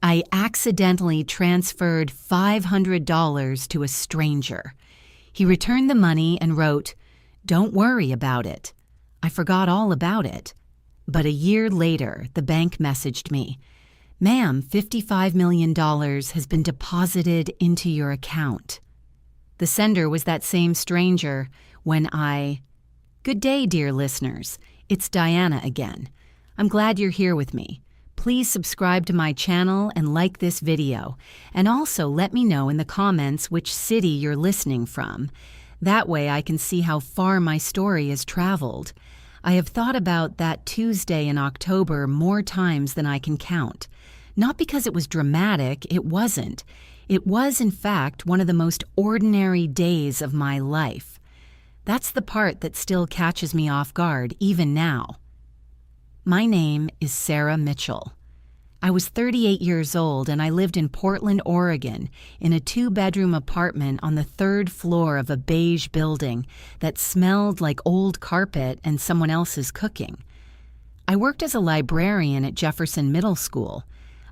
I accidentally transferred $500 to a stranger. He returned the money and wrote, "Don't worry about it." I forgot all about it. But a year later, the bank messaged me, "Ma'am, $55 million has been deposited into your account." The sender was that same stranger when Good day, dear listeners. It's Diana again. I'm glad you're here with me. Please subscribe to my channel and like this video, and also let me know in the comments which city you're listening from. That way I can see how far my story has traveled. I have thought about that Tuesday in October more times than I can count. Not because it was dramatic, it wasn't. It was, in fact, one of the most ordinary days of my life. That's the part that still catches me off guard, even now. My name is Sarah Mitchell. I was 38 years old and I lived in Portland, Oregon, in a 2-bedroom apartment on the 3rd floor of a beige building that smelled like old carpet and someone else's cooking. I worked as a librarian at Jefferson Middle School.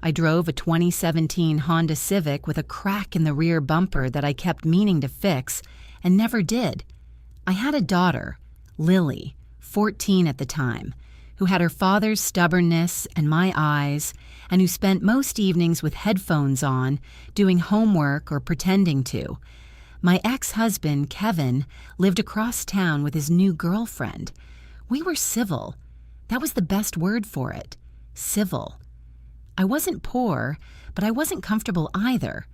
I drove a 2017 Honda Civic with a crack in the rear bumper that I kept meaning to fix and never did. I had a daughter, Lily, 14 at the time, who had her father's stubbornness and my eyes, and who spent most evenings with headphones on, doing homework or pretending to. My ex-husband, Kevin, lived across town with his new girlfriend. We were civil. That was the best word for it. Civil. I wasn't poor, but I wasn't comfortable either.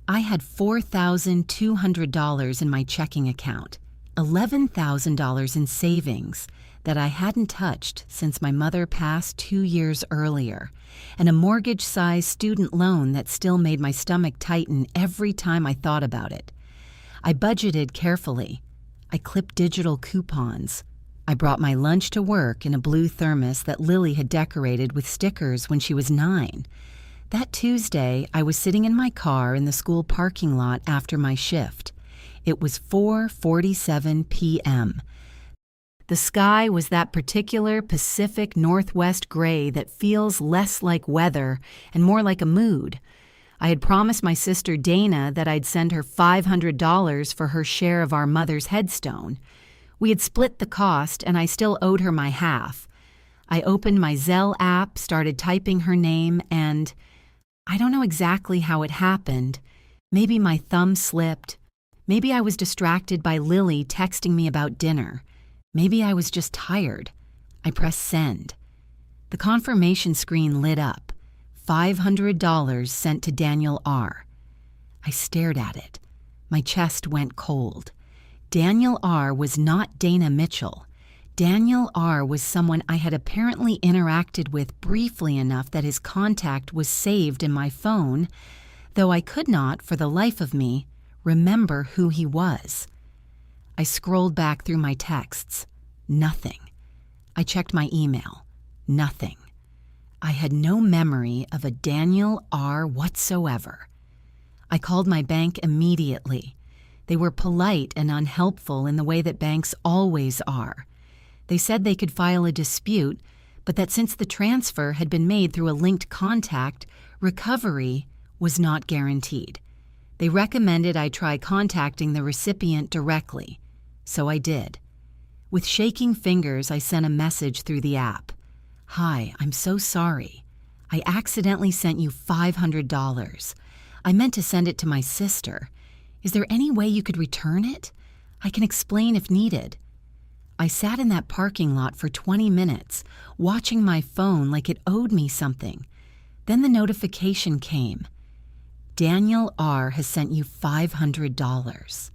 I had $4,200 in my checking account, $11,000 in savings that I hadn't touched since my mother passed 2 years earlier, and a mortgage-sized student loan that still made my stomach tighten every time I thought about it. I budgeted carefully. I clipped digital coupons. I brought my lunch to work in a blue thermos that Lily had decorated with stickers when she was 9. That Tuesday, I was sitting in my car in the school parking lot after my shift. It was 4:47 p.m. The sky was that particular Pacific Northwest gray that feels less like weather and more like a mood. I had promised my sister Dana that I'd send her $500 for her share of our mother's headstone. We had split the cost, and I still owed her my half. I opened my Zelle app, started typing her name, and I don't know exactly how it happened. Maybe my thumb slipped. Maybe I was distracted by Lily texting me about dinner. Maybe I was just tired. I pressed send. The confirmation screen lit up. $500 sent to Daniel R. I stared at it. My chest went cold. Daniel R. was not Dana Mitchell. Daniel R. was someone I had apparently interacted with briefly enough that his contact was saved in my phone, though I could not, for the life of me, remember who he was. I scrolled back through my texts. Nothing. I checked my email. Nothing. I had no memory of a Daniel R. whatsoever. I called my bank immediately. They were polite and unhelpful in the way that banks always are. They said they could file a dispute, but that since the transfer had been made through a linked contact, recovery was not guaranteed. They recommended I try contacting the recipient directly, so I did. With shaking fingers, I sent a message through the app. "Hi, I'm so sorry. I accidentally sent you $500. I meant to send it to my sister. Is there any way you could return it? I can explain if needed." I sat in that parking lot for 20 minutes, watching my phone like it owed me something. Then the notification came. Daniel R. has sent you $500.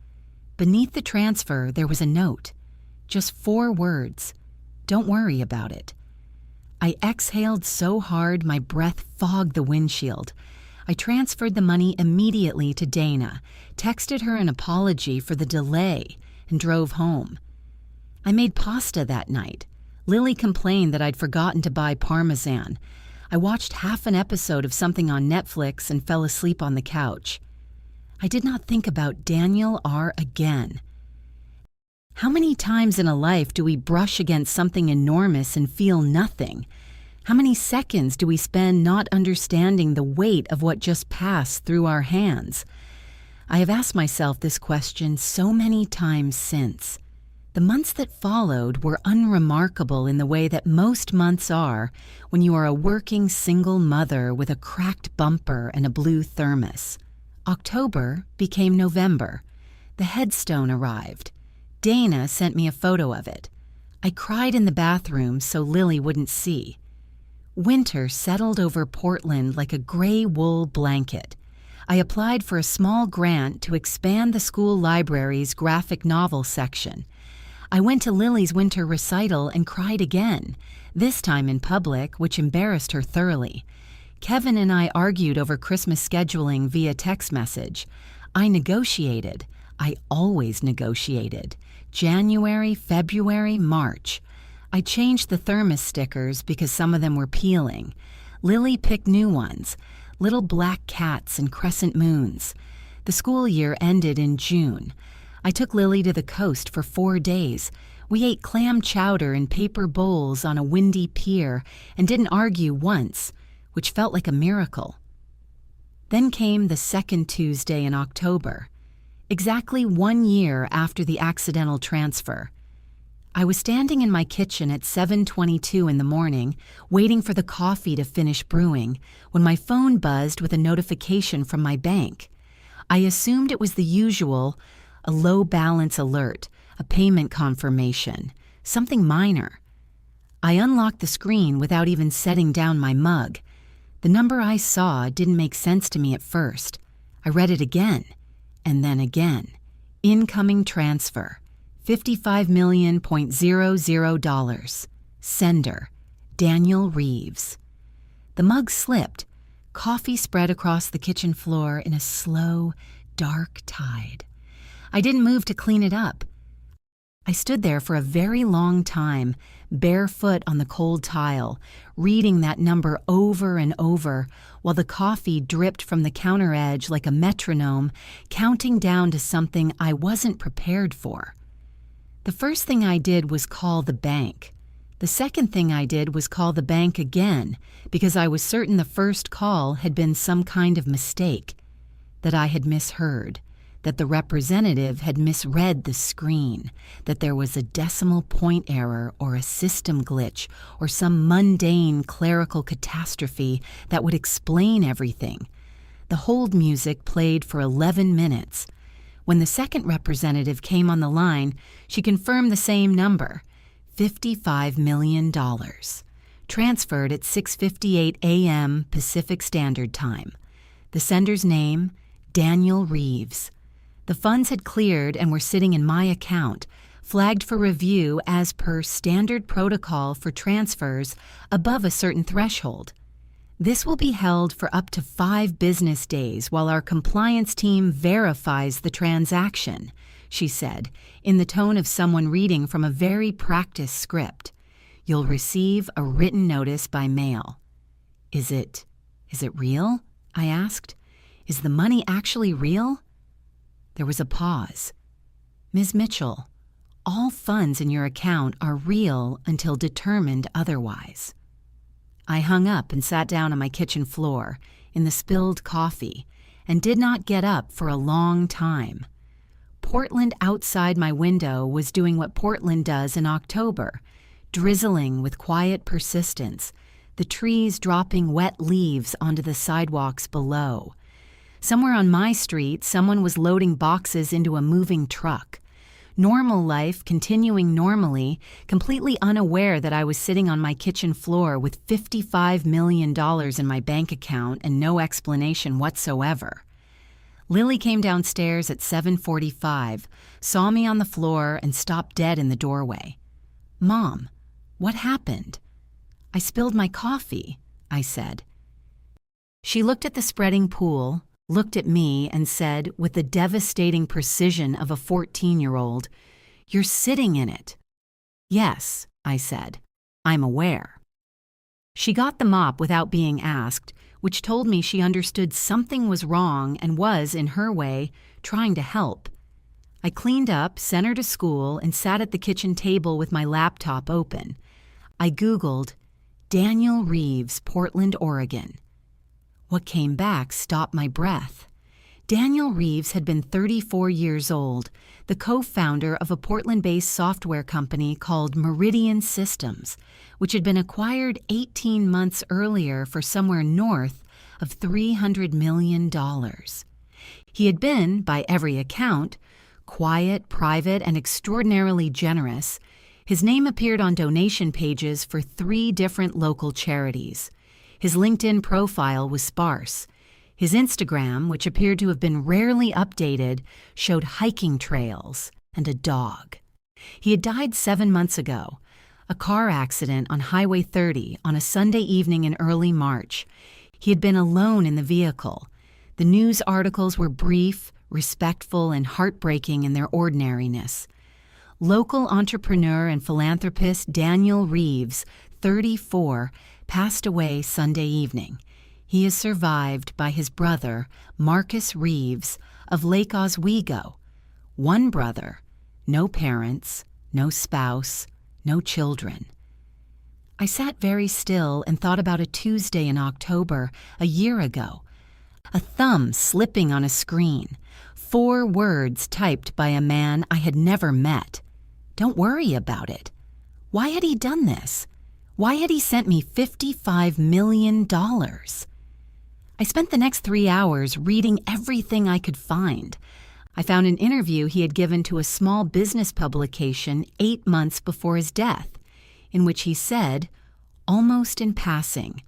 Beneath the transfer, there was a note. Just 4 words. Don't worry about it. I exhaled so hard my breath fogged the windshield. I transferred the money immediately to Dana, texted her an apology for the delay, and drove home. I made pasta that night. Lily complained that I'd forgotten to buy Parmesan. I watched half an episode of something on Netflix and fell asleep on the couch. I did not think about Daniel R. again. How many times in a life do we brush against something enormous and feel nothing? How many seconds do we spend not understanding the weight of what just passed through our hands? I have asked myself this question so many times since. The months that followed were unremarkable in the way that most months are when you are a working single mother with a cracked bumper and a blue thermos. October became November. The headstone arrived. Dana sent me a photo of it. I cried in the bathroom so Lily wouldn't see. Winter settled over Portland like a gray wool blanket. I applied for a small grant to expand the school library's graphic novel section. I went to Lily's winter recital and cried again, this time in public, which embarrassed her thoroughly. Kevin and I argued over Christmas scheduling via text message. I negotiated. I always negotiated. January, February, March. I changed the thermos stickers because some of them were peeling. Lily picked new ones, little black cats and crescent moons. The school year ended in June. I took Lily to the coast for 4 days. We ate clam chowder in paper bowls on a windy pier and didn't argue once, which felt like a miracle. Then came the second Tuesday in October, exactly 1 year after the accidental transfer. I was standing in my kitchen at 7:22 in the morning, waiting for the coffee to finish brewing, when my phone buzzed with a notification from my bank. I assumed it was the usual, a low balance alert, a payment confirmation, something minor. I unlocked the screen without even setting down my mug. The number I saw didn't make sense to me at first. I read it again, and then again. Incoming transfer. $55,000,000. Sender, Daniel Reeves. The mug slipped. Coffee spread across the kitchen floor in a slow, dark tide. I didn't move to clean it up. I stood there for a very long time, barefoot on the cold tile, reading that number over and over, while the coffee dripped from the counter edge like a metronome, counting down to something I wasn't prepared for. The first thing I did was call the bank. The second thing I did was call the bank again, because I was certain the first call had been some kind of mistake, that I had misheard, that the representative had misread the screen, that there was a decimal point error or a system glitch or some mundane clerical catastrophe that would explain everything. The hold music played for 11 minutes. When the second representative came on the line, she confirmed the same number, $55 million, transferred at 6:58 a.m. Pacific Standard Time. The sender's name, Daniel Reeves. The funds had cleared and were sitting in my account, flagged for review as per standard protocol for transfers above a certain threshold. This will be held for up to 5 business days while our compliance team verifies the transaction, she said, in the tone of someone reading from a very practiced script. You'll receive a written notice by mail. Is it real? I asked. Is the money actually real? There was a pause. Ms. Mitchell, all funds in your account are real until determined otherwise. I hung up and sat down on my kitchen floor in the spilled coffee and did not get up for a long time. Portland outside my window was doing what Portland does in October, drizzling with quiet persistence, the trees dropping wet leaves onto the sidewalks below. Somewhere on my street, someone was loading boxes into a moving truck. Normal life continuing normally, completely unaware that I was sitting on my kitchen floor with $55 million in my bank account and no explanation whatsoever. Lily came downstairs at 7:45, saw me on the floor, and stopped dead in the doorway. "Mom, what happened?" "I spilled my coffee," I said. She looked at the spreading pool, looked at me, and said, with the devastating precision of a 14-year-old, "You're sitting in it." "Yes," I said. "I'm aware." She got the mop without being asked, which told me she understood something was wrong and was, in her way, trying to help. I cleaned up, sent her to school, and sat at the kitchen table with my laptop open. I Googled Daniel Reeves, Portland, Oregon. What came back stopped my breath. Daniel Reeves had been 34 years old, the co-founder of a Portland-based software company called Meridian Systems, which had been acquired 18 months earlier for somewhere north of $300 million. He had been, by every account, quiet, private, and extraordinarily generous. His name appeared on donation pages for 3 different local charities. His LinkedIn profile was sparse. His Instagram, which appeared to have been rarely updated, showed hiking trails and a dog. He had died 7 months ago, a car accident on Highway 30 on a Sunday evening in early March. He had been alone in the vehicle. The news articles were brief, respectful, and heartbreaking in their ordinariness. Local entrepreneur and philanthropist Daniel Reeves, 34, passed away Sunday evening. He is survived by his brother, Marcus Reeves, of Lake Oswego. One brother, no parents, no spouse, no children. I sat very still and thought about a Tuesday in October, a year ago. A thumb slipping on a screen. 4 words typed by a man I had never met. Don't worry about it. Why had he done this? Why had he sent me $55 million? I spent the next 3 hours reading everything I could find. I found an interview he had given to a small business publication 8 months before his death, in which he said, almost in passing,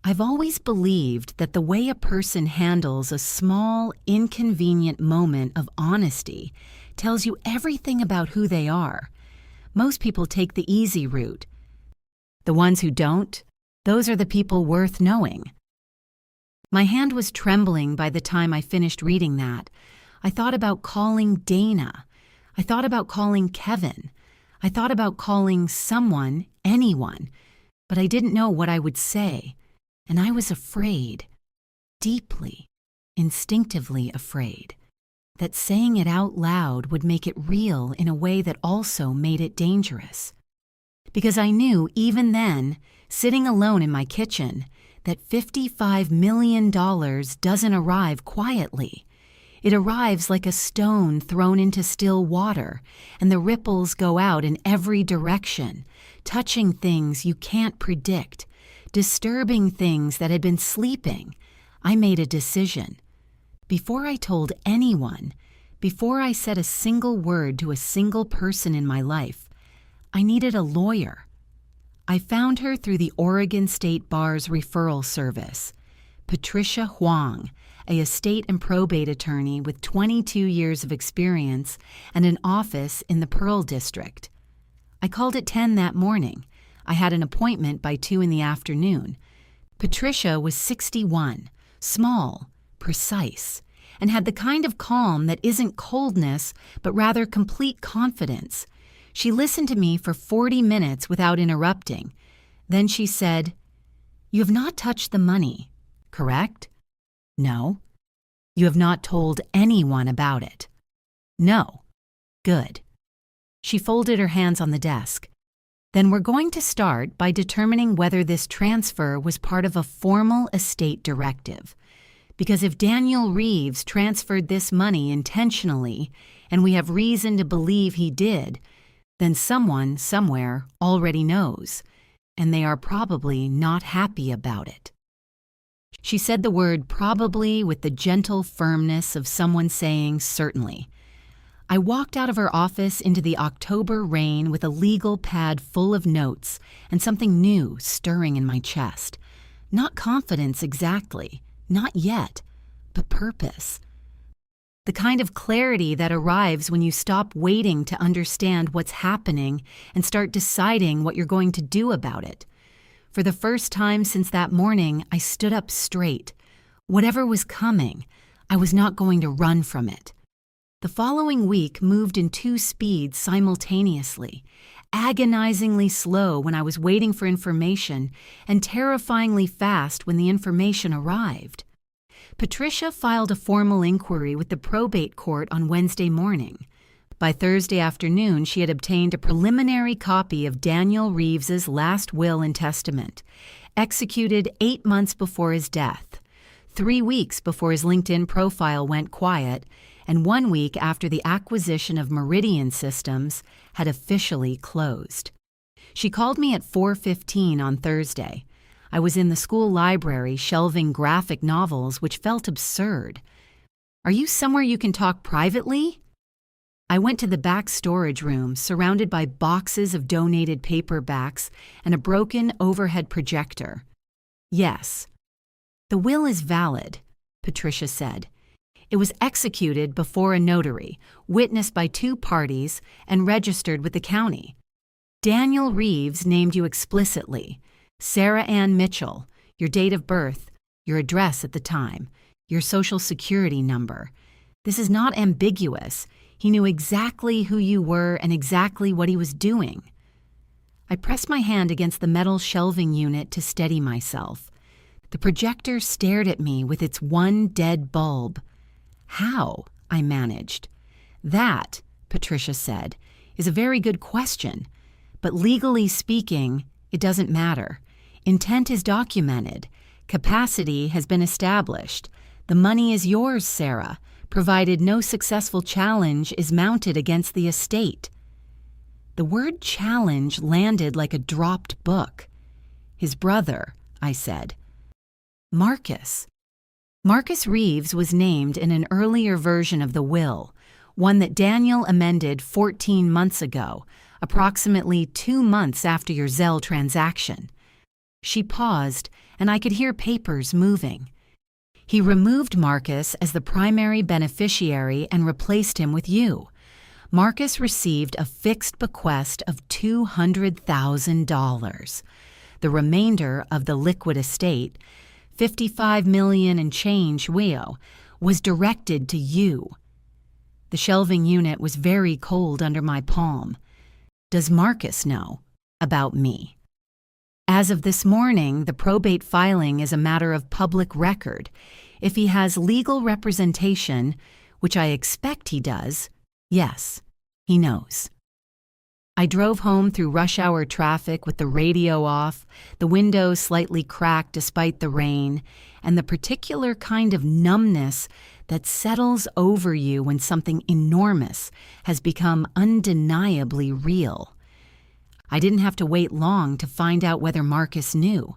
"I've always believed that the way a person handles a small, inconvenient moment of honesty tells you everything about who they are. Most people take the easy route. The ones who don't, those are the people worth knowing." My hand was trembling by the time I finished reading that. I thought about calling Dana. I thought about calling Kevin. I thought about calling someone, anyone, but I didn't know what I would say, and I was afraid, deeply, instinctively afraid, that saying it out loud would make it real in a way that also made it dangerous. Because I knew, even then, sitting alone in my kitchen, that $55 million doesn't arrive quietly. It arrives like a stone thrown into still water, and the ripples go out in every direction, touching things you can't predict, disturbing things that had been sleeping. I made a decision. Before I told anyone, before I said a single word to a single person in my life, I needed a lawyer. I found her through the Oregon State Bar's referral service. Patricia Huang, a estate and probate attorney with 22 years of experience and an office in the Pearl District. I called at 10 that morning. I had an appointment by 2 in the afternoon. Patricia was 61, small, precise, and had the kind of calm that isn't coldness, but rather complete confidence. She listened to me for 40 minutes without interrupting. Then she said, "You have not touched the money, correct?" "No." "You have not told anyone about it?" "No." "Good." She folded her hands on the desk. "Then we're going to start by determining whether this transfer was part of a formal estate directive. Because if Daniel Reeves transferred this money intentionally, and we have reason to believe he did, then someone, somewhere, already knows, and they are probably not happy about it." She said the word probably with the gentle firmness of someone saying certainly. I walked out of her office into the October rain with a legal pad full of notes and something new stirring in my chest. Not confidence exactly, not yet, but purpose. The kind of clarity that arrives when you stop waiting to understand what's happening and start deciding what you're going to do about it. For the first time since that morning, I stood up straight. Whatever was coming, I was not going to run from it. The following week moved in 2 speeds simultaneously, agonizingly slow when I was waiting for information and terrifyingly fast when the information arrived. Patricia filed a formal inquiry with the probate court on Wednesday morning. By Thursday afternoon, she had obtained a preliminary copy of Daniel Reeves's last will and testament, executed 8 months before his death, 3 weeks before his LinkedIn profile went quiet, and 1 week after the acquisition of Meridian Systems had officially closed. She called me at 4:15 on Thursday. I was in the school library shelving graphic novels, which felt absurd. "Are you somewhere you can talk privately?" I went to the back storage room, surrounded by boxes of donated paperbacks and a broken overhead projector. "Yes." "The will is valid," Patricia said. "It was executed before a notary, witnessed by 2 parties, and registered with the county. Daniel Reeves named you explicitly. Sarah Ann Mitchell, your date of birth, your address at the time, your social security number. This is not ambiguous. He knew exactly who you were and exactly what he was doing." I pressed my hand against the metal shelving unit to steady myself. The projector stared at me with its one dead bulb. "How?" I managed. "That," Patricia said, "is a very good question. But legally speaking, it doesn't matter. Intent is documented. Capacity has been established. The money is yours, Sarah, provided no successful challenge is mounted against the estate." The word challenge landed like a dropped book. "His brother," I said. "Marcus." Marcus Reeves was named in an earlier version of the will, one that Daniel amended 14 months ago, approximately 2 months after your Zelle transaction. She paused, and I could hear papers moving. "He removed Marcus as the primary beneficiary and replaced him with you. Marcus received a fixed bequest of $200,000. The remainder of the liquid estate, $55 million and change, was directed to you." The shelving unit was very cold under my palm. "Does Marcus know about me?" "As of this morning, the probate filing is a matter of public record. If he has legal representation, which I expect he does, yes, he knows." I drove home through rush hour traffic with the radio off, the windows slightly cracked despite the rain, and the particular kind of numbness that settles over you when something enormous has become undeniably real. I didn't have to wait long to find out whether Marcus knew.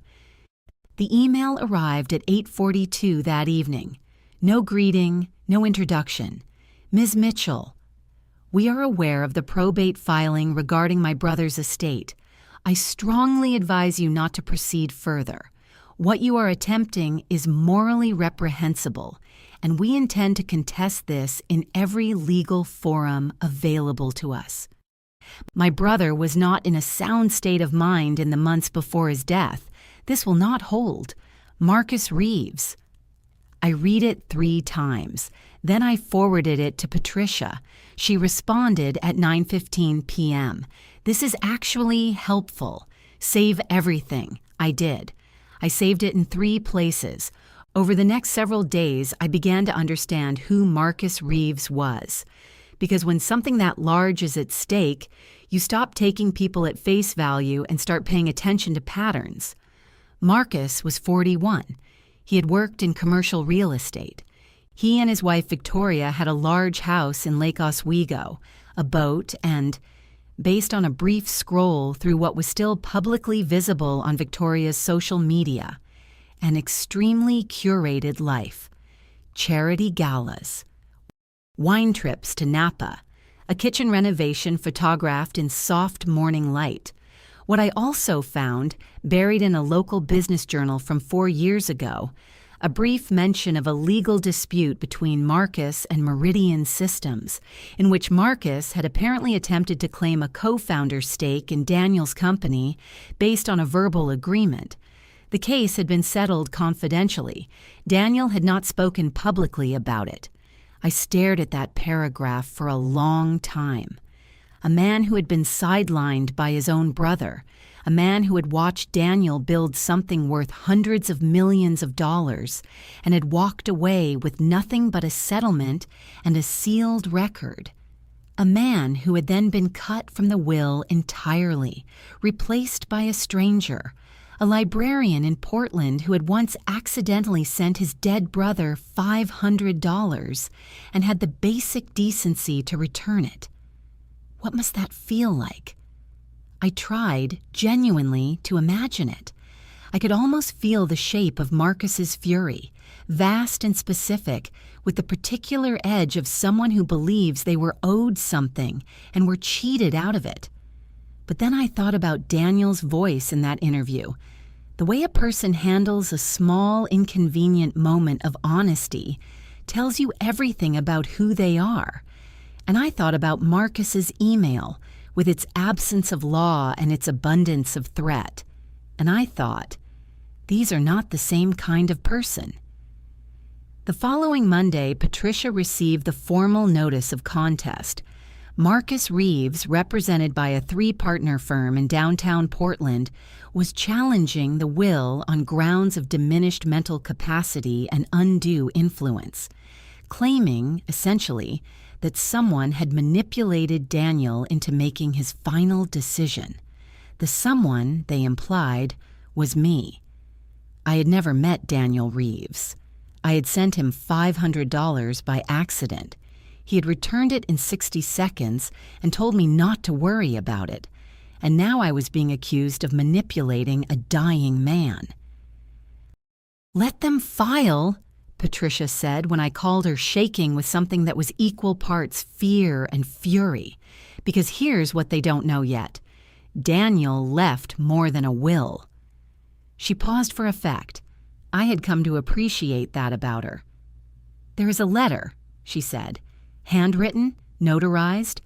The email arrived at 8:42 that evening. No greeting, no introduction. "Ms. Mitchell, we are aware of the probate filing regarding my brother's estate. I strongly advise you not to proceed further. What you are attempting is morally reprehensible, and we intend to contest this in every legal forum available to us. My brother was not in a sound state of mind in the months before his death. This will not hold. Marcus Reeves." I read it 3 times. Then I forwarded it to Patricia. She responded at 9:15 p.m. "This is actually helpful. Save everything." I did. I saved it in 3 places. Over the next several days, I began to understand who Marcus Reeves was. Because when something that large is at stake, you stop taking people at face value and start paying attention to patterns. Marcus was 41. He had worked in commercial real estate. He and his wife Victoria had a large house in Lake Oswego, a boat, and, based on a brief scroll through what was still publicly visible on Victoria's social media, an extremely curated life. Charity galas, wine trips to Napa, a kitchen renovation photographed in soft morning light. What I also found, buried in a local business journal from 4 years ago, a brief mention of a legal dispute between Marcus and Meridian Systems, in which Marcus had apparently attempted to claim a co-founder's stake in Daniel's company based on a verbal agreement. The case had been settled confidentially. Daniel had not spoken publicly about it. I stared at that paragraph for a long time. A man who had been sidelined by his own brother, a man who had watched Daniel build something worth hundreds of millions of dollars and had walked away with nothing but a settlement and a sealed record. A man who had then been cut from the will entirely, replaced by a stranger, a librarian in Portland who had once accidentally sent his dead brother $500 and had the basic decency to return it. What must that feel like? I tried, genuinely, to imagine it. I could almost feel the shape of Marcus's fury, vast and specific, with the particular edge of someone who believes they were owed something and were cheated out of it. But then I thought about Daniel's voice in that interview. The way a person handles a small, inconvenient moment of honesty tells you everything about who they are. And I thought about Marcus's email, with its absence of law and its abundance of threat. And I thought, these are not the same kind of person. The following Monday, Patricia received the formal notice of contest. Marcus Reeves, represented by a 3-partner firm in downtown Portland, was challenging the will on grounds of diminished mental capacity and undue influence, claiming, essentially, that someone had manipulated Daniel into making his final decision. The someone, they implied, was me. I had never met Daniel Reeves. I had sent him $500 by accident. He had returned it in 60 seconds and told me not to worry about it. And now I was being accused of manipulating a dying man. "Let them file," Patricia said when I called her, shaking with something that was equal parts fear and fury. Because here's what they don't know yet. Daniel left more than a will. She paused for effect. I had come to appreciate that about her. "There is a letter," she said, "handwritten, notarized,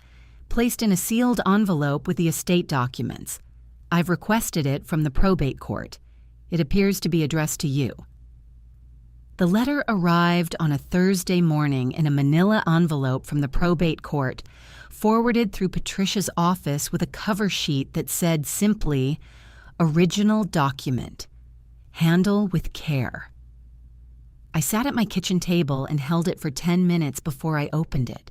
placed in a sealed envelope with the estate documents. I've requested it from the probate court. It appears to be addressed to you." The letter arrived on a Thursday morning in a manila envelope from the probate court, forwarded through Patricia's office with a cover sheet that said simply, "Original document. Handle with care." I sat at my kitchen table and held it for 10 minutes before I opened it.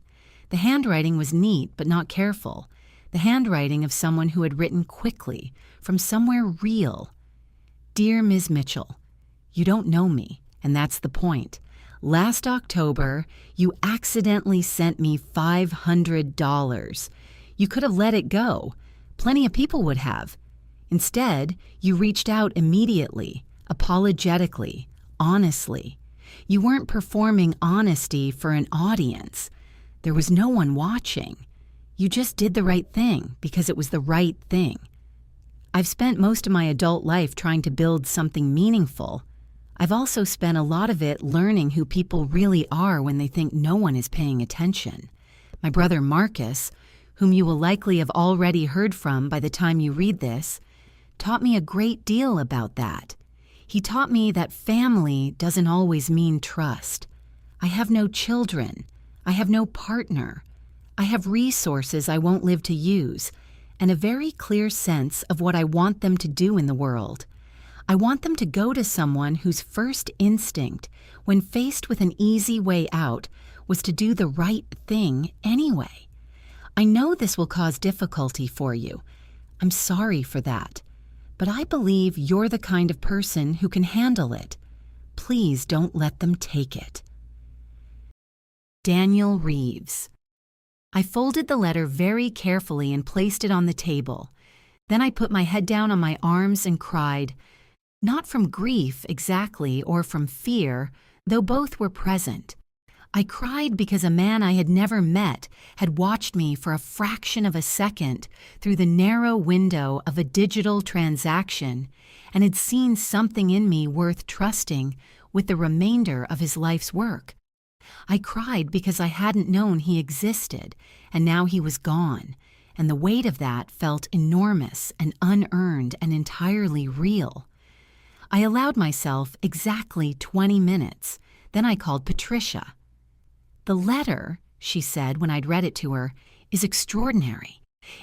The handwriting was neat but not careful, the handwriting of someone who had written quickly, from somewhere real. "Dear Ms. Mitchell, you don't know me, and that's the point. Last October, you accidentally sent me $500. You could have let it go. Plenty of people would have. Instead, you reached out immediately, apologetically, honestly. You weren't performing honesty for an audience. There was no one watching. You just did the right thing because it was the right thing. I've spent most of my adult life trying to build something meaningful. I've also spent a lot of it learning who people really are when they think no one is paying attention. My brother Marcus, whom you will likely have already heard from by the time you read this, taught me a great deal about that. He taught me that family doesn't always mean trust. I have no children. I have no partner. I have resources I won't live to use, and a very clear sense of what I want them to do in the world. I want them to go to someone whose first instinct, when faced with an easy way out, was to do the right thing anyway. I know this will cause difficulty for you. I'm sorry for that. But I believe you're the kind of person who can handle it. Please don't let them take it. Daniel Reeves. I folded the letter very carefully and placed it on the table. Then I put my head down on my arms and cried, not from grief exactly or from fear, though both were present. I cried because a man I had never met had watched me for a fraction of a second through the narrow window of a digital transaction and had seen something in me worth trusting with the remainder of his life's work. I cried because I hadn't known he existed, and now he was gone, and the weight of that felt enormous and unearned and entirely real. I allowed myself exactly 20 minutes. Then I called Patricia. "The letter," she said when I'd read it to her, "is extraordinary.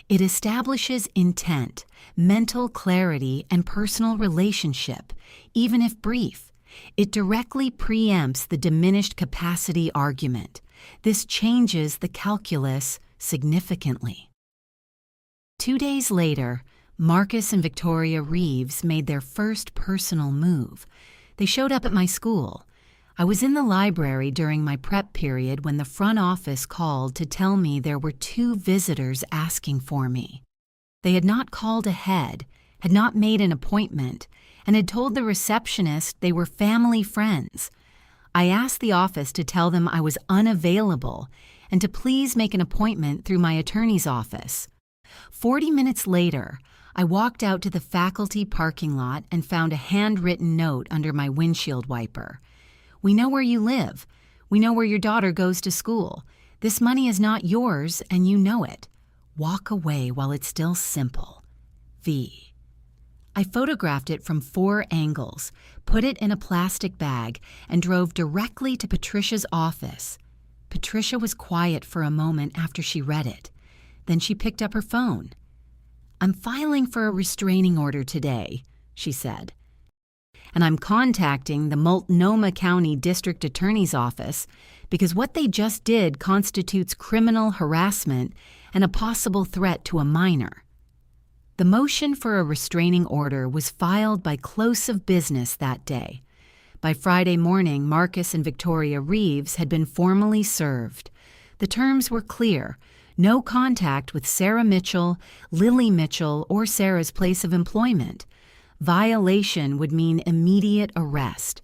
It establishes intent, mental clarity, and personal relationship, even if brief. It directly preempts the diminished capacity argument. This changes the calculus significantly. 2 days later, Marcus and Victoria Reeves made their first personal move. They showed up at my school. I was in the library during my prep period when the front office called to tell me there were 2 visitors asking for me. They had not called ahead, had not made an appointment, and had told the receptionist they were family friends. I asked the office to tell them I was unavailable and to please make an appointment through my attorney's office. 40 minutes later, I walked out to the faculty parking lot and found a handwritten note under my windshield wiper. "We know where you live. We know where your daughter goes to school. This money is not yours, and you know it. Walk away while it's still simple. V." I photographed it from 4 angles, put it in a plastic bag, and drove directly to Patricia's office. Patricia was quiet for a moment after she read it. Then she picked up her phone. "I'm filing for a restraining order today," she said. "And I'm contacting the Multnomah County District Attorney's Office because what they just did constitutes criminal harassment and a possible threat to a minor." The motion for a restraining order was filed by close of business that day. By Friday morning, Marcus and Victoria Reeves had been formally served. The terms were clear: no contact with Sarah Mitchell, Lily Mitchell, or Sarah's place of employment. Violation would mean immediate arrest.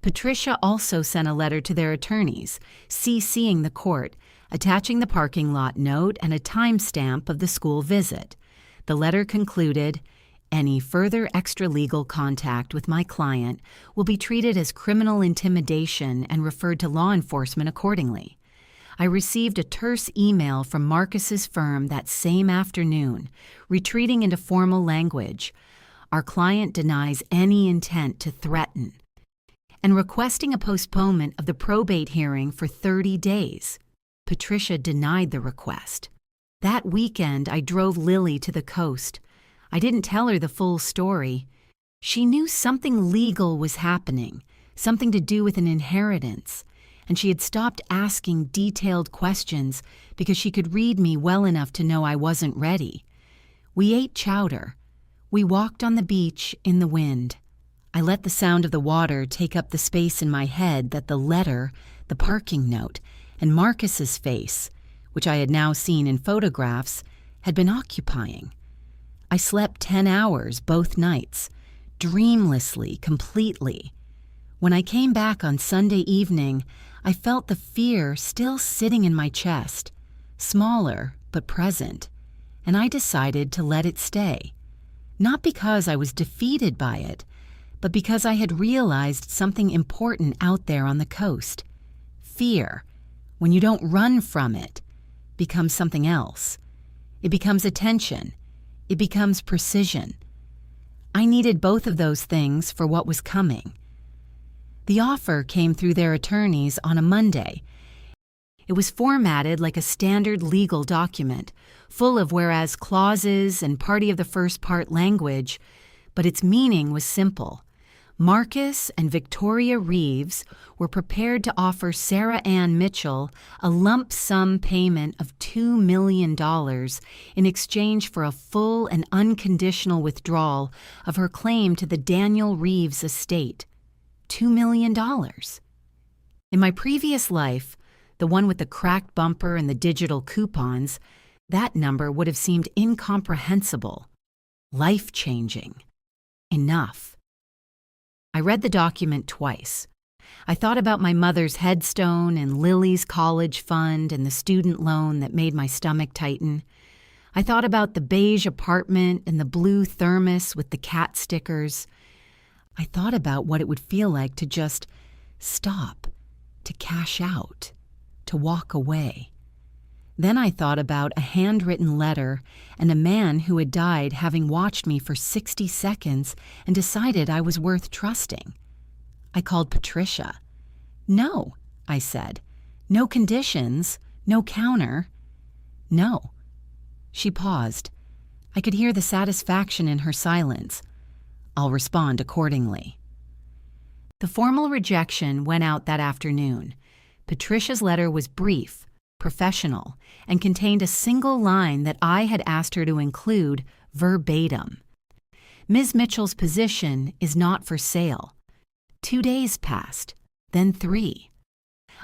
Patricia also sent a letter to their attorneys, CCing the court, attaching the parking lot note and a timestamp of the school visit. The letter concluded, "Any further extra-legal contact with my client will be treated as criminal intimidation and referred to law enforcement accordingly." I received a terse email from Marcus's firm that same afternoon, retreating into formal language. "Our client denies any intent to threaten," and requesting a postponement of the probate hearing for 30 days. Patricia denied the request. That weekend, I drove Lily to the coast. I didn't tell her the full story. She knew something legal was happening, something to do with an inheritance, and she had stopped asking detailed questions because she could read me well enough to know I wasn't ready. We ate chowder. We walked on the beach in the wind. I let the sound of the water take up the space in my head that the letter, the parking note, and Marcus's face, which I had now seen in photographs, had been occupying. I slept 10 hours both nights, dreamlessly, completely. When I came back on Sunday evening, I felt the fear still sitting in my chest, smaller but present, and I decided to let it stay. Not because I was defeated by it, but because I had realized something important out there on the coast. Fear, when you don't run from it, becomes something else. It becomes attention. It becomes precision. I needed both of those things for what was coming. The offer came through their attorneys on a Monday. It was formatted like a standard legal document, full of whereas clauses and party of the first part language, but its meaning was simple. Marcus and Victoria Reeves were prepared to offer Sarah Ann Mitchell a lump sum payment of $2 million in exchange for a full and unconditional withdrawal of her claim to the Daniel Reeves estate. $2 million. In my previous life, the one with the cracked bumper and the digital coupons, that number would have seemed incomprehensible, life-changing. Enough. I read the document twice. I thought about my mother's headstone and Lily's college fund and the student loan that made my stomach tighten. I thought about the beige apartment and the blue thermos with the cat stickers. I thought about what it would feel like to just stop, to cash out, to walk away. Then I thought about a handwritten letter and a man who had died having watched me for 60 seconds and decided I was worth trusting. I called Patricia. "No," I said. "No conditions, no counter." "No." She paused. I could hear the satisfaction in her silence. "I'll respond accordingly." The formal rejection went out that afternoon. Patricia's letter was brief, professional, and contained a single line that I had asked her to include verbatim. Ms. Mitchell's position is not for sale. 2 days passed, then 3.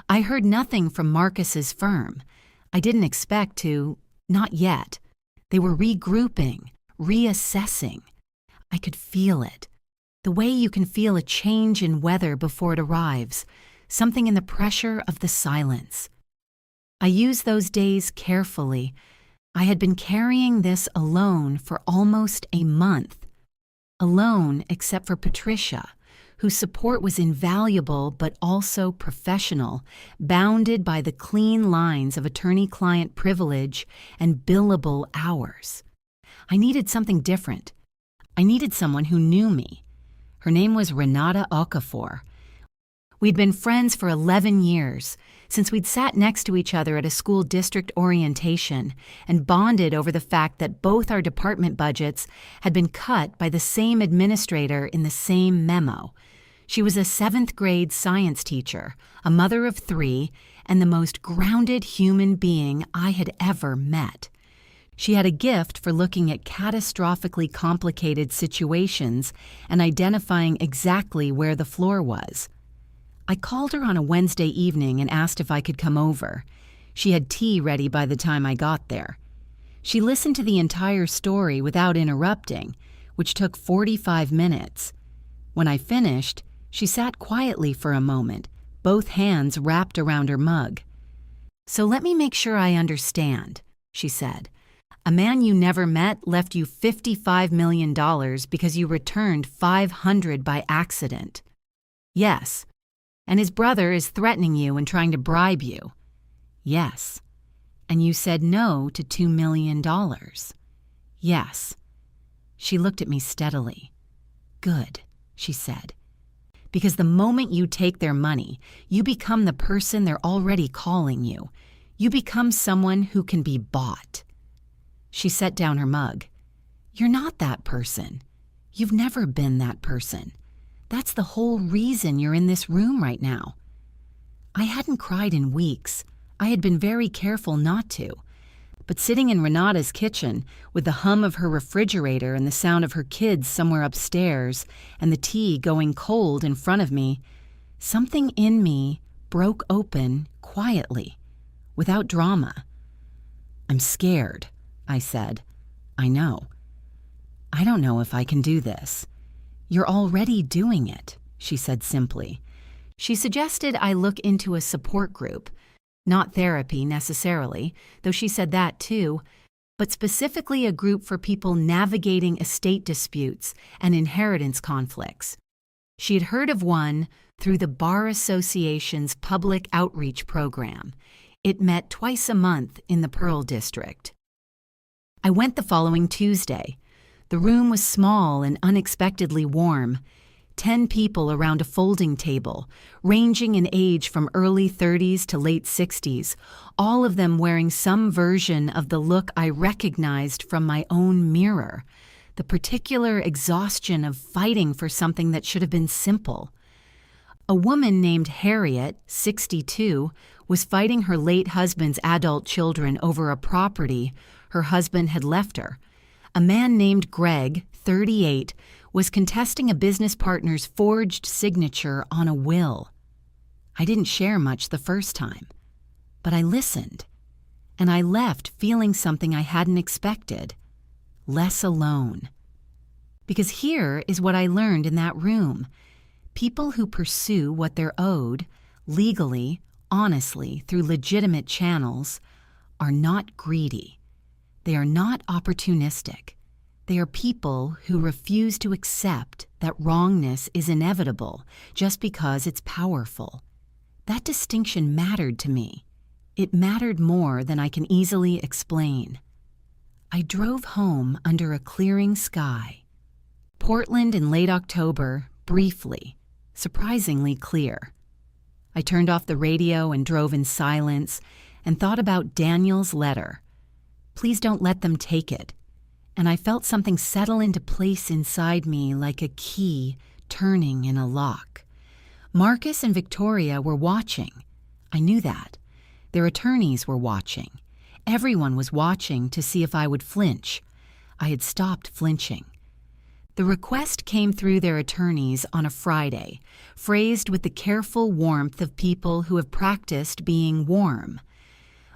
I heard nothing from Marcus's firm. I didn't expect to, not yet. They were regrouping, reassessing. I could feel it. The way you can feel a change in weather before it arrives, something in the pressure of the silence. I used those days carefully. I had been carrying this alone for almost a month. Alone except for Patricia, whose support was invaluable but also professional, bounded by the clean lines of attorney-client privilege and billable hours. I needed something different. I needed someone who knew me. Her name was Renata Okafor. We'd been friends for 11 years, since we'd sat next to each other at a school district orientation and bonded over the fact that both our department budgets had been cut by the same administrator in the same memo. She was a 7th grade science teacher, a mother of 3, and the most grounded human being I had ever met. She had a gift for looking at catastrophically complicated situations and identifying exactly where the floor was. I called her on a Wednesday evening and asked if I could come over. She had tea ready by the time I got there. She listened to the entire story without interrupting, which took 45 minutes. When I finished, she sat quietly for a moment, both hands wrapped around her mug. "So let me make sure I understand," she said. "A man you never met left you $55 million because you returned $500 by accident." "Yes." "And his brother is threatening you and trying to bribe you." "Yes." "And you said no to $2 million." "Yes." She looked at me steadily. "Good," she said. "Because the moment you take their money, you become the person they're already calling you. You become someone who can be bought." She set down her mug. "You're not that person. You've never been that person. That's the whole reason you're in this room right now." I hadn't cried in weeks. I had been very careful not to. But sitting in Renata's kitchen, with the hum of her refrigerator and the sound of her kids somewhere upstairs, and the tea going cold in front of me, something in me broke open quietly, without drama. "I'm scared," I said. "I know. I don't know if I can do this." "You're already doing it," she said simply. She suggested I look into a support group. Not therapy necessarily, though she said that too, but specifically a group for people navigating estate disputes and inheritance conflicts. She had heard of one through the Bar Association's public outreach program. It met twice a month in the Pearl District. I went the following Tuesday. The room was small and unexpectedly warm. 10 people around a folding table, ranging in age from early 30s to late 60s, all of them wearing some version of the look I recognized from my own mirror, the particular exhaustion of fighting for something that should have been simple. A woman named Harriet, 62, was fighting her late husband's adult children over a property her husband had left her. A man named Greg, 38, was contesting a business partner's forged signature on a will. I didn't share much the first time, but I listened, and I left feeling something I hadn't expected, less alone. Because here is what I learned in that room. People who pursue what they're owed, legally, honestly, through legitimate channels, are not greedy. They are not opportunistic. They are people who refuse to accept that wrongness is inevitable just because it's powerful. That distinction mattered to me. It mattered more than I can easily explain. I drove home under a clearing sky. Portland in late October, briefly, surprisingly clear. I turned off the radio and drove in silence and thought about Daniel's letter. Please don't let them take it. And I felt something settle into place inside me like a key turning in a lock. Marcus and Victoria were watching. I knew that. Their attorneys were watching. Everyone was watching to see if I would flinch. I had stopped flinching. The request came through their attorneys on a Friday, phrased with the careful warmth of people who have practiced being warm.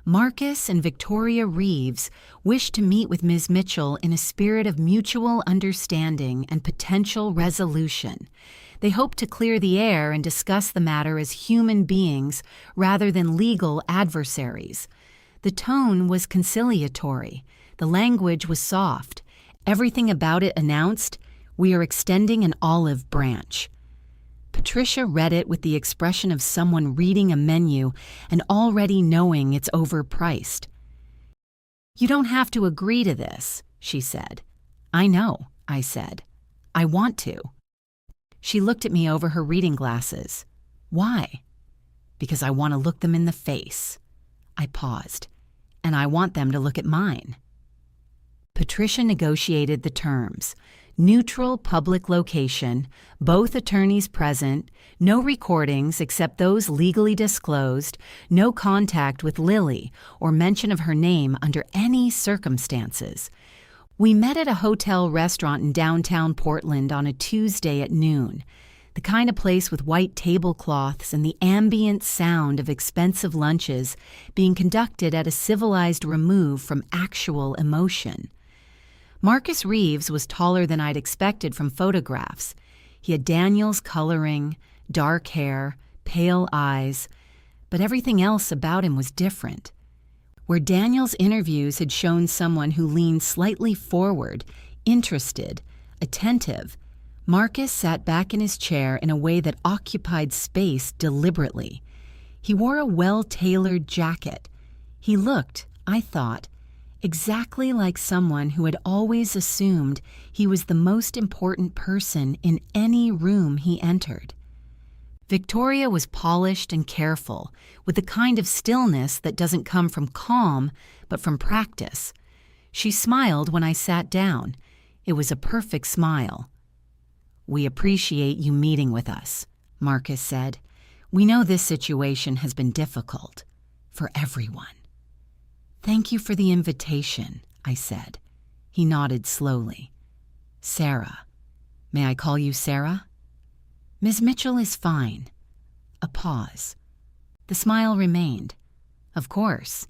Marcus and Victoria Reeves wished to meet with Ms. Mitchell in a spirit of mutual understanding and potential resolution. They hoped to clear the air and discuss the matter as human beings rather than legal adversaries. The tone was conciliatory. The language was soft. Everything about it announced, "We are extending an olive branch." Patricia read it with the expression of someone reading a menu and already knowing it's overpriced. "You don't have to agree to this," she said. "I know," I said. "I want to." She looked at me over her reading glasses. "Why?" "Because I want to look them in the face." I paused. "And I want them to look at mine." Patricia negotiated the terms. Neutral public location, both attorneys present, no recordings except those legally disclosed, no contact with Lily or mention of her name under any circumstances. We met at a hotel restaurant in downtown Portland on a Tuesday at noon, the kind of place with white tablecloths and the ambient sound of expensive lunches being conducted at a civilized remove from actual emotion. Marcus Reeves was taller than I'd expected from photographs. He had Daniel's coloring, dark hair, pale eyes, but everything else about him was different. Where Daniel's interviews had shown someone who leaned slightly forward, interested, attentive, Marcus sat back in his chair in a way that occupied space deliberately. He wore a well-tailored jacket. He looked, I thought, exactly like someone who had always assumed he was the most important person in any room he entered. Victoria was polished and careful, with the kind of stillness that doesn't come from calm, but from practice. She smiled when I sat down. It was a perfect smile. "We appreciate you meeting with us," Marcus said. "We know this situation has been difficult for everyone." "Thank you for the invitation," I said. He nodded slowly. "Sarah. May I call you Sarah?" "Ms. Mitchell is fine." A pause. The smile remained. "Of course."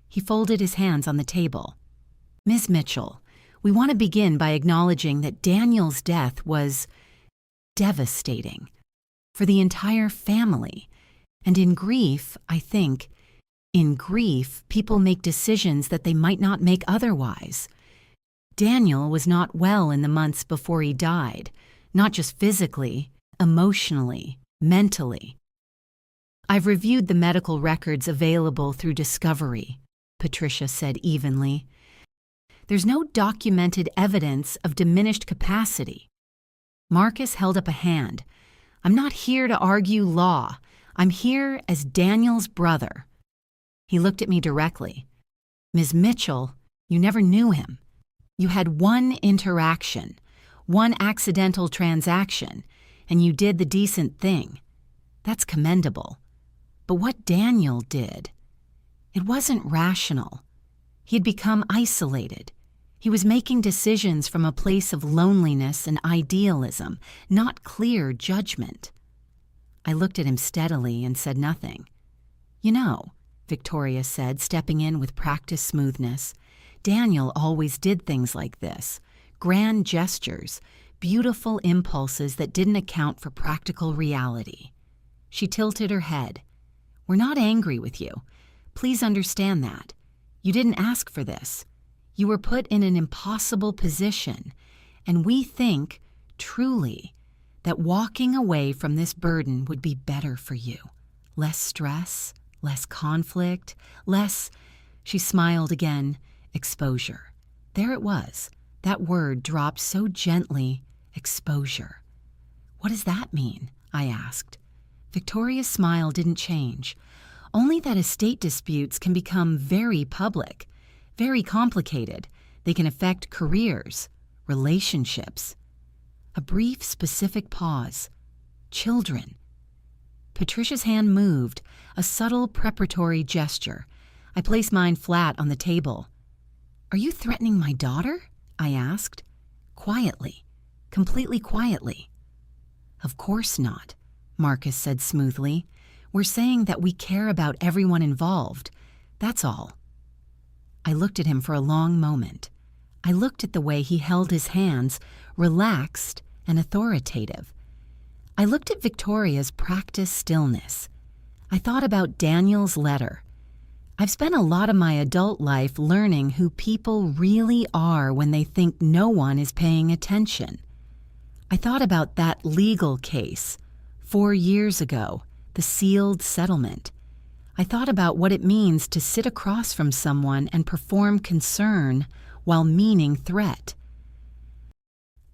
He folded his hands on the table. "Ms. Mitchell, we want to begin by acknowledging that Daniel's death was devastating for the entire family. And in grief, I think, in grief, people make decisions that they might not make otherwise. Daniel was not well in the months before he died, not just physically, emotionally, mentally. "I've reviewed the medical records available through Discovery," Patricia said evenly. "There's no documented evidence of diminished capacity." Marcus held up a hand. "I'm not here to argue law. I'm here as Daniel's brother." He looked at me directly. "Ms. Mitchell, you never knew him. You had one interaction, one accidental transaction, and you did the decent thing. That's commendable. But what Daniel did, it wasn't rational. He had become isolated. He was making decisions from a place of loneliness and idealism, not clear judgment." I looked at him steadily and said nothing. "You know," Victoria said, stepping in with practiced smoothness, "Daniel always did things like this, grand gestures, beautiful impulses that didn't account for practical reality." She tilted her head. "We're not angry with you. Please understand that. You didn't ask for this. You were put in an impossible position, and we think, truly, that walking away from this burden would be better for you. Less stress, less conflict, less—" She smiled again. "Exposure." There it was. That word dropped so gently. Exposure. "What does that mean?" I asked. Victoria's smile didn't change. "Only that estate disputes can become very public, very complicated. They can affect careers, relationships." A brief, specific pause. "Children." Patricia's hand moved, a subtle preparatory gesture. I placed mine flat on the table. "Are you threatening my daughter?" I asked. Quietly, completely quietly. "Of course not," Marcus said smoothly. "We're saying that we care about everyone involved. That's all." I looked at him for a long moment. I looked at the way he held his hands, relaxed and authoritative. I looked at Victoria's practiced stillness. I thought about Daniel's letter. I've spent a lot of my adult life learning who people really are when they think no one is paying attention. I thought about that legal case, 4 years ago, the sealed settlement. I thought about what it means to sit across from someone and perform concern while meaning threat.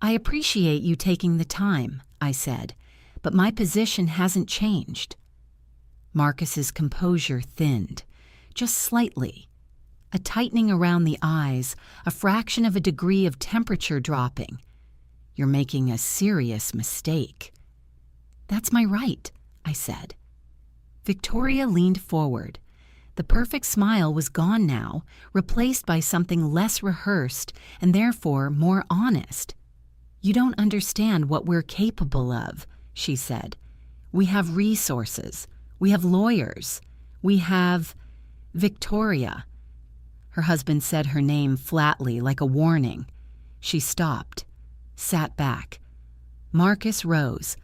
"I appreciate you taking the time," I said, "but my position hasn't changed." Marcus's composure thinned, just slightly. A tightening around the eyes, a fraction of a degree of temperature dropping. "You're making a serious mistake." "That's my right," I said. Victoria leaned forward. The perfect smile was gone now, replaced by something less rehearsed and therefore more honest. "You don't understand what we're capable of," she said. "We have resources. We have lawyers. We have—" "Victoria." Her husband said her name flatly, like a warning. She stopped, sat back. Marcus rose,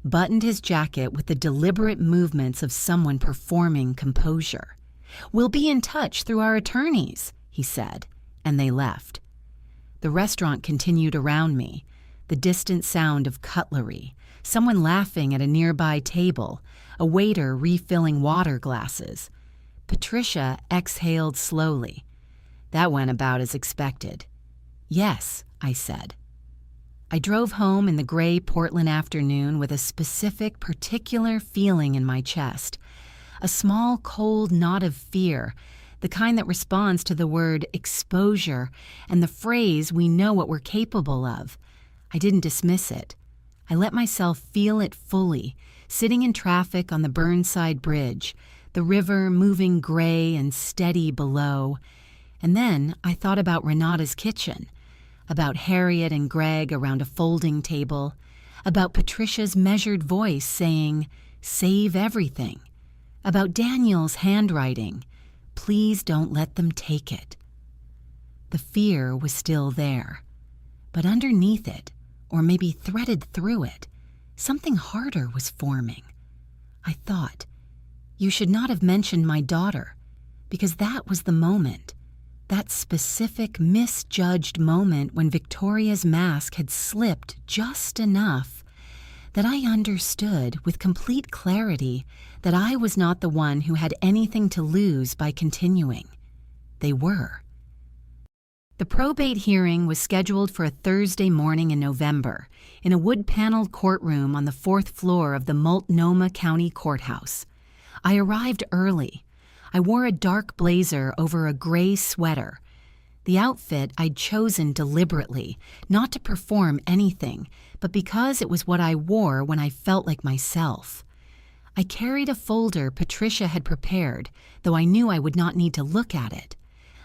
buttoned his jacket with the deliberate movements of someone performing composure. "We'll be in touch through our attorneys," he said, and they left. The restaurant continued around me, the distant sound of cutlery, someone laughing at a nearby table, a waiter refilling water glasses. Patricia exhaled slowly. That went about as expected. "Yes," I said. I drove home in the gray Portland afternoon with a specific, particular feeling in my chest. A small, cold knot of fear, the kind that responds to the word exposure and the phrase "we know what we're capable of." I didn't dismiss it. I let myself feel it fully, sitting in traffic on the Burnside Bridge, the river moving gray and steady below. And then I thought about Renata's kitchen, about Harriet and Greg around a folding table, about Patricia's measured voice saying, "Save everything," about Daniel's handwriting, "Please don't let them take it." The fear was still there, but underneath it, or maybe threaded through it, something harder was forming. I thought, "You should not have mentioned my daughter," because that was the moment, that specific misjudged moment when Victoria's mask had slipped just enough that I understood with complete clarity that I was not the one who had anything to lose by continuing. They were. The probate hearing was scheduled for a Thursday morning in November in a wood-paneled courtroom on the 4th floor of the Multnomah County Courthouse. I arrived early. I wore a dark blazer over a gray sweater. The outfit I'd chosen deliberately, not to perform anything, but because it was what I wore when I felt like myself. I carried a folder Patricia had prepared, though I knew I would not need to look at it.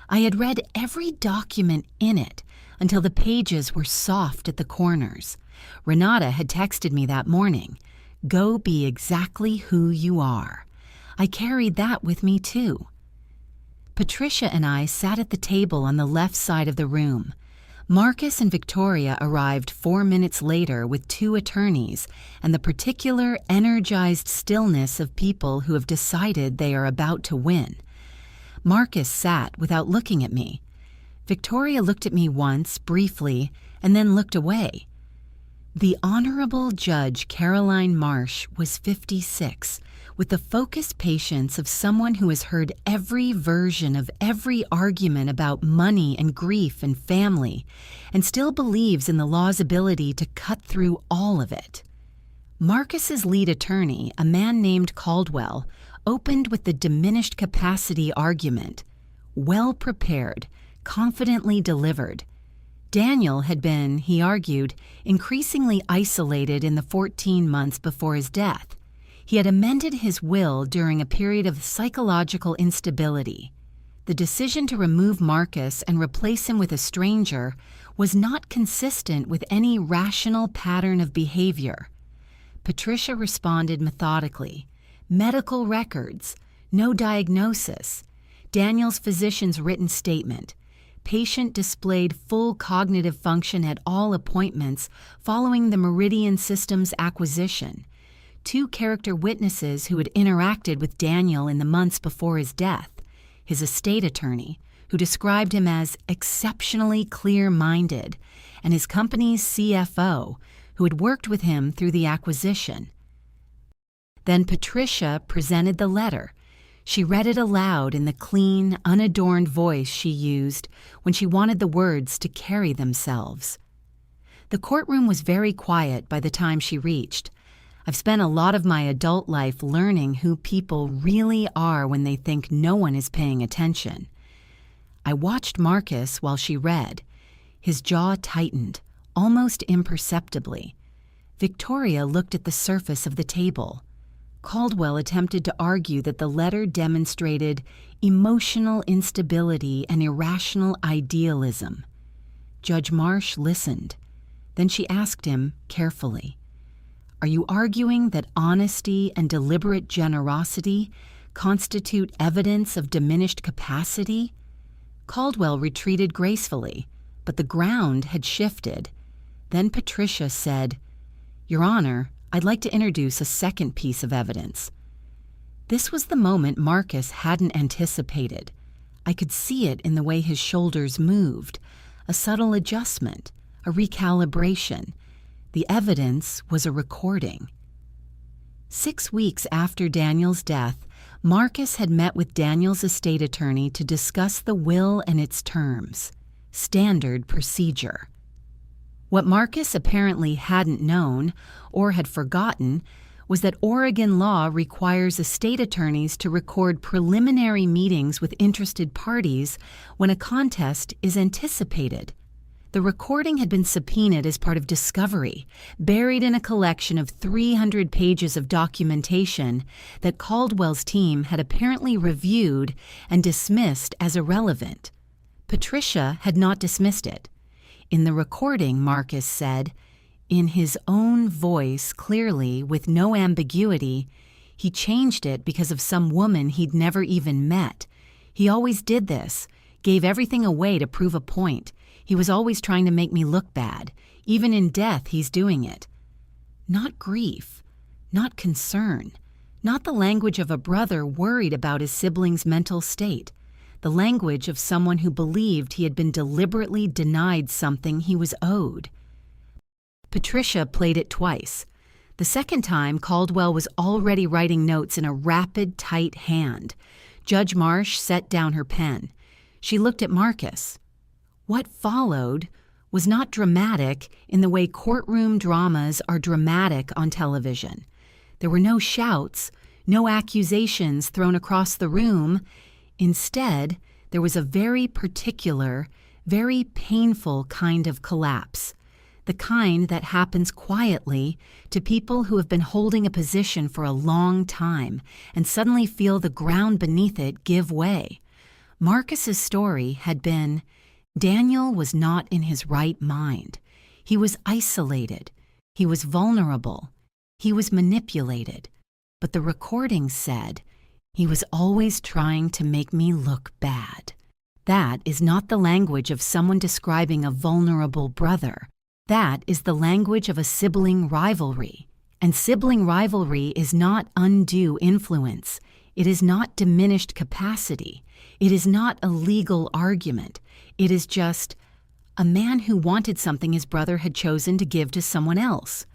I had read every document in it until the pages were soft at the corners. Renata had texted me that morning, "Go be exactly who you are." I carried that with me too. Patricia and I sat at the table on the left side of the room. Marcus and Victoria arrived 4 minutes later with 2 attorneys and the particular energized stillness of people who have decided they are about to win. Marcus sat without looking at me. Victoria looked at me once, briefly, and then looked away. The Honorable Judge Caroline Marsh was 56, with the focused patience of someone who has heard every version of every argument about money and grief and family, and still believes in the law's ability to cut through all of it. Marcus's lead attorney, a man named Caldwell, opened with the diminished capacity argument. Well prepared, confidently delivered. Daniel had been, he argued, increasingly isolated in the 14 months before his death. He had amended his will during a period of psychological instability. The decision to remove Marcus and replace him with a stranger was not consistent with any rational pattern of behavior. Patricia responded methodically. Medical records, no diagnosis, Daniel's physician's written statement. Patient displayed full cognitive function at all appointments following the Meridian Systems acquisition. 2 character witnesses who had interacted with Daniel in the months before his death. His estate attorney, who described him as exceptionally clear-minded, and his company's CFO, who had worked with him through the acquisition. Then Patricia presented the letter. She read it aloud in the clean, unadorned voice she used when she wanted the words to carry themselves. The courtroom was very quiet by the time she reached. I've spent a lot of my adult life learning who people really are when they think no one is paying attention. I watched Marcus while she read. His jaw tightened, almost imperceptibly. Victoria looked at the surface of the table. Caldwell attempted to argue that the letter demonstrated emotional instability and irrational idealism. Judge Marsh listened. Then she asked him carefully, "Are you arguing that honesty and deliberate generosity constitute evidence of diminished capacity?" Caldwell retreated gracefully, but the ground had shifted. Then Patricia said, "Your Honor, I'd like to introduce a second piece of evidence." This was the moment Marcus hadn't anticipated. I could see it in the way his shoulders moved, a subtle adjustment, a recalibration. The evidence was a recording. 6 weeks after Daniel's death, Marcus had met with Daniel's estate attorney to discuss the will and its terms. Standard procedure. What Marcus apparently hadn't known, or had forgotten, was that Oregon law requires estate attorneys to record preliminary meetings with interested parties when a contest is anticipated. The recording had been subpoenaed as part of discovery, buried in a collection of 300 pages of documentation that Caldwell's team had apparently reviewed and dismissed as irrelevant. Patricia had not dismissed it. In the recording, Marcus said, in his own voice, clearly, with no ambiguity, he changed it because of some woman he'd never even met. He always did this, gave everything away to prove a point. He was always trying to make me look bad. Even in death, he's doing it. Not grief, not concern, not the language of a brother worried about his sibling's mental state. The language of someone who believed he had been deliberately denied something he was owed. Patricia played it twice. The second time, Caldwell was already writing notes in a rapid, tight hand. Judge Marsh set down her pen. She looked at Marcus. What followed was not dramatic in the way courtroom dramas are dramatic on television. There were no shouts, no accusations thrown across the room. Instead, there was a very particular, very painful kind of collapse, the kind that happens quietly to people who have been holding a position for a long time and suddenly feel the ground beneath it give way. Marcus's story had been, Daniel was not in his right mind. He was isolated. He was vulnerable. He was manipulated. But the recording said, he was always trying to make me look bad. That is not the language of someone describing a vulnerable brother. That is the language of a sibling rivalry. And sibling rivalry is not undue influence. It is not diminished capacity. It is not a legal argument. It is just a man who wanted something his brother had chosen to give to someone else.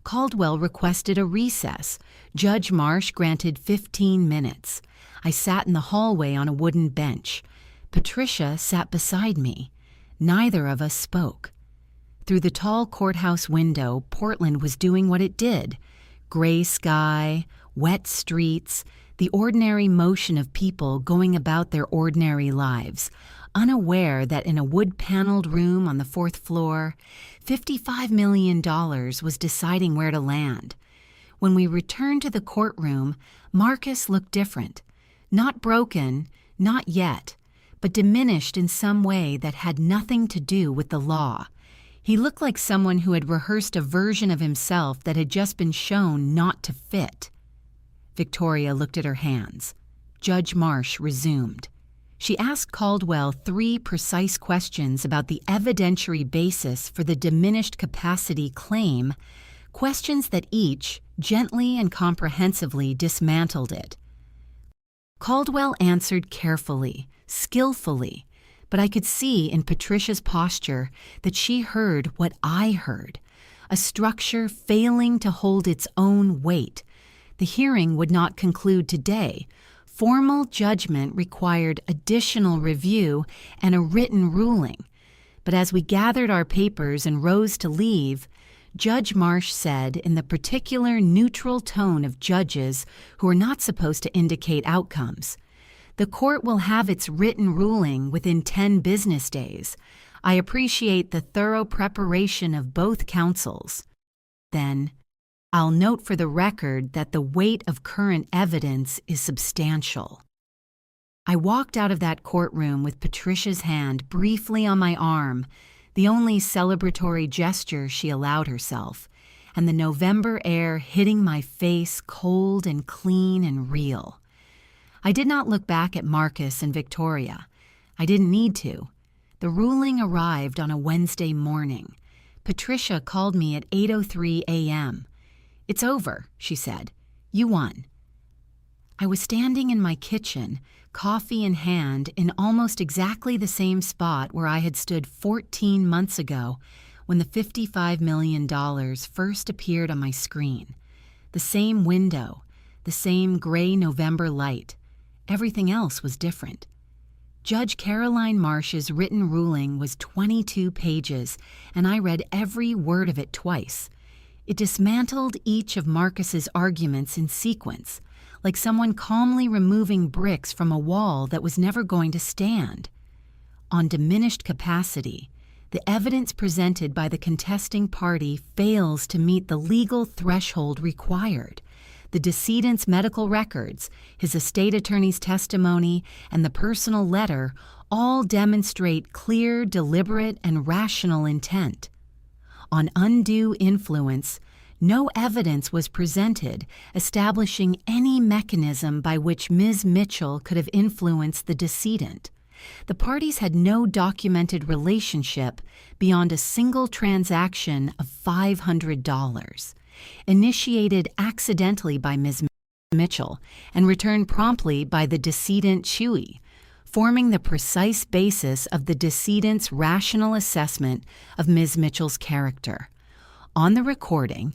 Caldwell requested a recess. Judge Marsh granted 15 minutes. I sat in the hallway on a wooden bench. Patricia sat beside me. Neither of us spoke. Through the tall courthouse window, Portland was doing what it did. Gray sky, wet streets, the ordinary motion of people going about their ordinary lives, unaware that in a wood-paneled room on the 4th floor, $55 million was deciding where to land. When we returned to the courtroom, Marcus looked different. Not broken, not yet, but diminished in some way that had nothing to do with the law. He looked like someone who had rehearsed a version of himself that had just been shown not to fit. Victoria looked at her hands. Judge Marsh resumed. She asked Caldwell 3 precise questions about the evidentiary basis for the diminished capacity claim, questions that each, gently and comprehensively, dismantled it. Caldwell answered carefully, skillfully, but I could see in Patricia's posture that she heard what I heard, a structure failing to hold its own weight. The hearing would not conclude today. Formal judgment required additional review and a written ruling. But as we gathered our papers and rose to leave, Judge Marsh said in the particular neutral tone of judges who are not supposed to indicate outcomes, "The court will have its written ruling within 10 business days. I appreciate the thorough preparation of both counsels." Then, "I'll note for the record that the weight of current evidence is substantial." I walked out of that courtroom with Patricia's hand briefly on my arm, the only celebratory gesture she allowed herself, and the November air hitting my face cold and clean and real. I did not look back at Marcus and Victoria. I didn't need to. The ruling arrived on a Wednesday morning. Patricia called me at 8:03 a.m. "It's over," she said. "You won." I was standing in my kitchen, coffee in hand, in almost exactly the same spot where I had stood 14 months ago when the $55 million first appeared on my screen. The same window, the same gray November light. Everything else was different. Judge Caroline Marsh's written ruling was 22 pages, and I read every word of it twice. It dismantled each of Marcus's arguments in sequence, like someone calmly removing bricks from a wall that was never going to stand. On diminished capacity, the evidence presented by the contesting party fails to meet the legal threshold required. The decedent's medical records, his estate attorney's testimony, and the personal letter all demonstrate clear, deliberate, and rational intent. On undue influence, no evidence was presented establishing any mechanism by which Ms. Mitchell could have influenced the decedent. The parties had no documented relationship beyond a single transaction of $500, initiated accidentally by Ms. Mitchell and returned promptly by the decedent Chewy, forming the precise basis of the decedent's rational assessment of Ms. Mitchell's character. On the recording,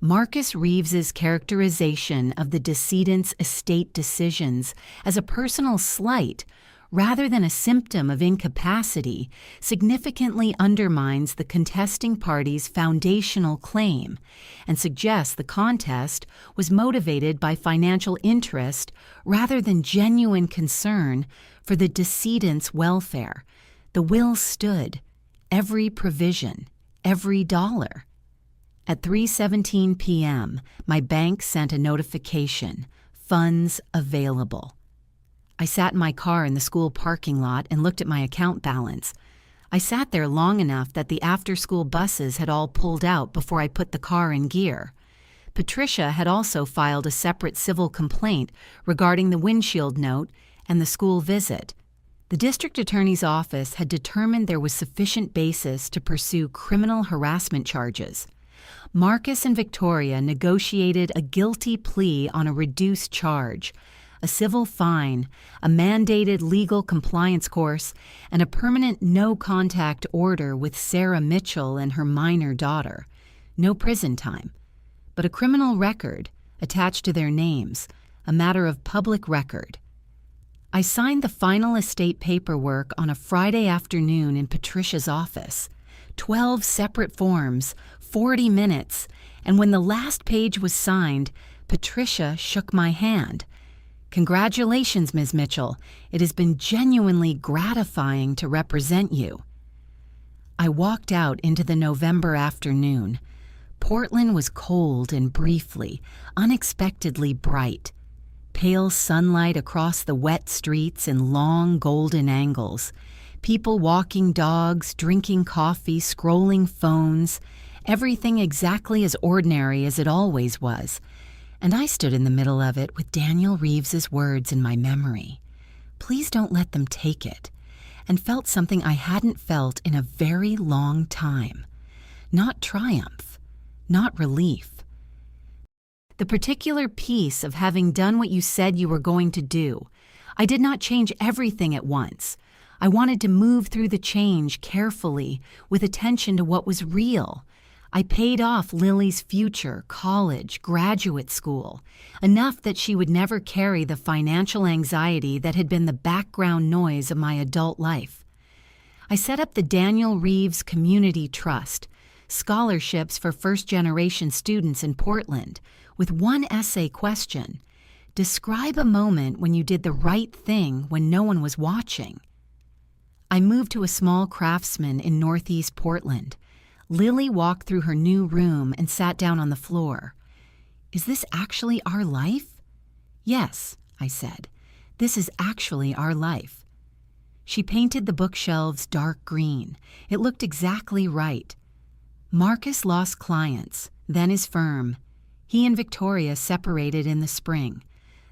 Marcus Reeves's characterization of the decedent's estate decisions as a personal slight rather than a symptom of incapacity significantly undermines the contesting party's foundational claim and suggests the contest was motivated by financial interest rather than genuine concern for the decedent's welfare. The will stood, every provision, every dollar. At 3:17 p.m., my bank sent a notification, funds available. I sat in my car in the school parking lot and looked at my account balance. I sat there long enough that the after-school buses had all pulled out before I put the car in gear. Patricia had also filed a separate civil complaint regarding the windshield note and the school visit. The district attorney's office had determined there was sufficient basis to pursue criminal harassment charges. Marcus and Victoria negotiated a guilty plea on a reduced charge, a civil fine, a mandated legal compliance course, and a permanent no-contact order with Sarah Mitchell and her minor daughter. No prison time, but a criminal record attached to their names, a matter of public record. I signed the final estate paperwork on a Friday afternoon in Patricia's office. 12 separate forms, 40 minutes, and when the last page was signed, Patricia shook my hand. "Congratulations, Ms. Mitchell. It has been genuinely gratifying to represent you." I walked out into the November afternoon. Portland was cold and briefly, unexpectedly bright. Pale sunlight across the wet streets in long golden angles. People walking dogs, drinking coffee, scrolling phones. Everything exactly as ordinary as it always was. And I stood in the middle of it with Daniel Reeves's words in my memory. Please don't let them take it. And felt something I hadn't felt in a very long time. Not triumph, not relief. The particular piece of having done what you said you were going to do. I did not change everything at once. I wanted to move through the change carefully, with attention to what was real. I paid off Lily's future, college, graduate school, enough that she would never carry the financial anxiety that had been the background noise of my adult life. I set up the Daniel Reeves Community Trust, scholarships for first-generation students in Portland, with one essay question. Describe a moment when you did the right thing when no one was watching. I moved to a small craftsman in Northeast Portland. Lily walked through her new room and sat down on the floor. Is this actually our life? Yes, I said. This is actually our life. She painted the bookshelves dark green. It looked exactly right. Marcus lost clients, then his firm. He and Victoria separated in the spring.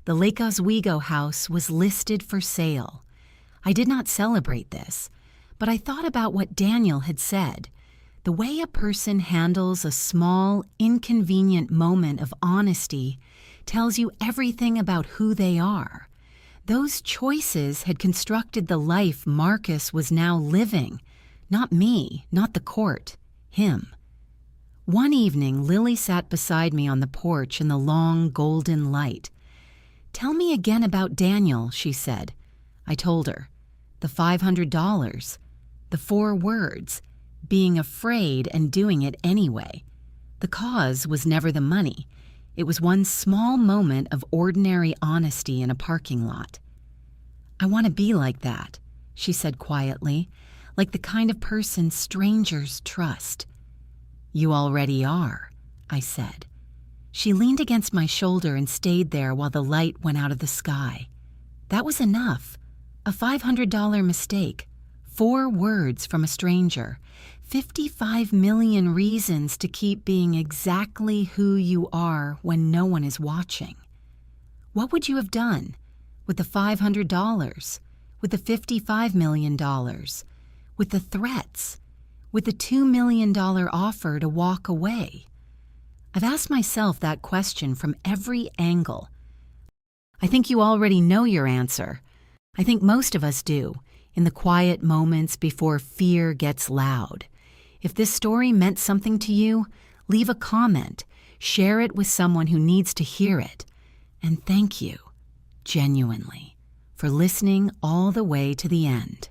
The Lake Oswego house was listed for sale. I did not celebrate this, but I thought about what Daniel had said. The way a person handles a small, inconvenient moment of honesty tells you everything about who they are. Those choices had constructed the life Marcus was now living. Not me, not the court, him. One evening, Lily sat beside me on the porch in the long golden light. Tell me again about Daniel, she said. I told her. The $500, the 4 words, being afraid and doing it anyway. The cause was never the money. It was one small moment of ordinary honesty in a parking lot. I want to be like that, she said quietly, like the kind of person strangers trust. You already are, I said. She leaned against my shoulder and stayed there while the light went out of the sky. That was enough. A $500 mistake. 4 words from a stranger. 55 million reasons to keep being exactly who you are when no one is watching. What would you have done with the $500, with the $55 million, with the threats, with the $2 million offer to walk away? I've asked myself that question from every angle. I think you already know your answer. I think most of us do, in the quiet moments before fear gets loud. If this story meant something to you, leave a comment, share it with someone who needs to hear it. And thank you, genuinely, for listening all the way to the end.